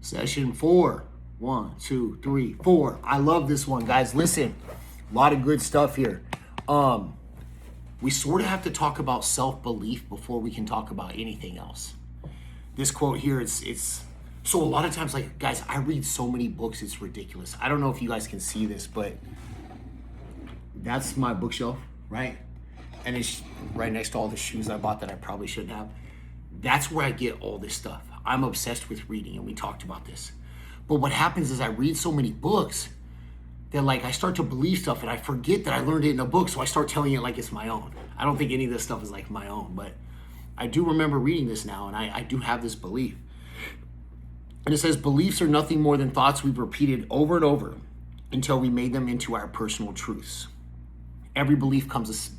Session 4. 1, 2, 3, 4. I love this one, guys. Listen, a lot of good stuff here. We sort of have to talk about self-belief before we can talk about anything else. This quote here, it's so a lot of times, like, guys, I read so many books, it's ridiculous. I don't know if you guys can see this, but that's my bookshelf, right? And it's right next to all the shoes I bought that I probably shouldn't have. That's where I get all this stuff. I'm obsessed with reading, and we talked about this. But what happens is I read so many books that, like, I start to believe stuff and I forget that I learned it in a book, so I start telling it like it's my own. I don't think any of this stuff is like my own, but I do remember reading this now, and I do have this belief. And it says, beliefs are nothing more than thoughts we've repeated over and over until we made them into our personal truths. Every belief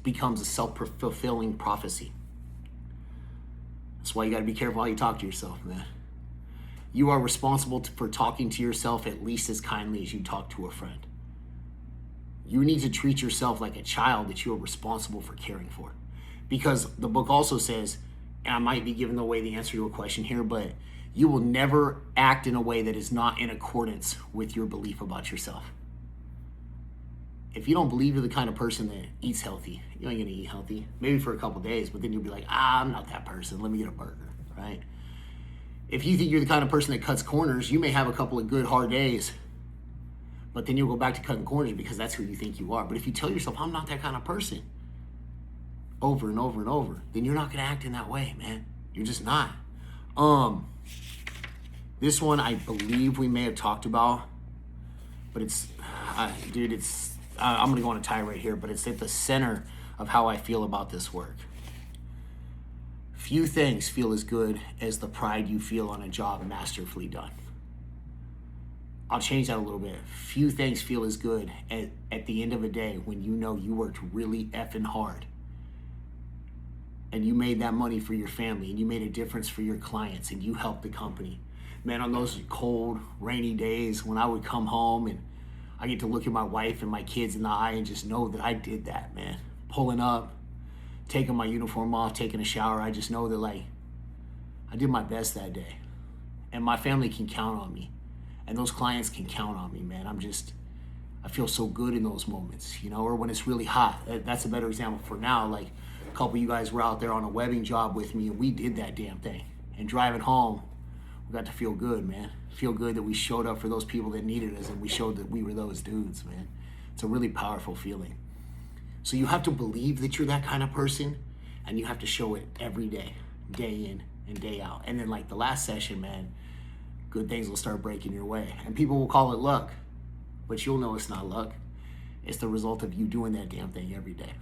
becomes a self-fulfilling prophecy. That's why you got to be careful how you talk to yourself, man. You are responsible for talking to yourself at least as kindly as you talk to a friend. You need to treat yourself like a child that you are responsible for caring for. Because the book also says, and I might be giving away the answer to a question here, but you will never act in a way that is not in accordance with your belief about yourself. If you don't believe you're the kind of person that eats healthy, you ain't gonna eat healthy. Maybe for a couple days, but then you'll be like, I'm not that person. Let me get a burger, right? If you think you're the kind of person that cuts corners, you may have a couple of good, hard days, but then you'll go back to cutting corners because that's who you think you are. But if you tell yourself, I'm not that kind of person, over and over and over, then you're not gonna act in that way, man. You're just not. This one I believe we may have talked about, but it's, dude, it's, I'm gonna go on a tie right here, but it's at the center of how I feel about this work. Few things feel as good as the pride you feel on a job masterfully done. I'll change that a little bit. Few things feel as good at the end of a day when you know you worked really effing hard and you made that money for your family and you made a difference for your clients and you helped the company. Man, on those cold, rainy days when I would come home and I get to look at my wife and my kids in the eye and just know that I did that, man. Pulling up, taking my uniform off, taking a shower. I just know that, like, I did my best that day. And my family can count on me. And those clients can count on me, man. I feel so good in those moments, you know, or when it's really hot. That's a better example for now. Like, a couple of you guys were out there on a webbing job with me and we did that damn thing. And driving home, we got to feel good, man. Feel good that we showed up for those people that needed us and we showed that we were those dudes, man. It's a really powerful feeling. So you have to believe that you're that kind of person and you have to show it every day, day in and day out. And then, like the last session, man, good things will start breaking your way. And people will call it luck, but you'll know it's not luck. It's the result of you doing that damn thing every day.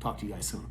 Talk to you guys soon.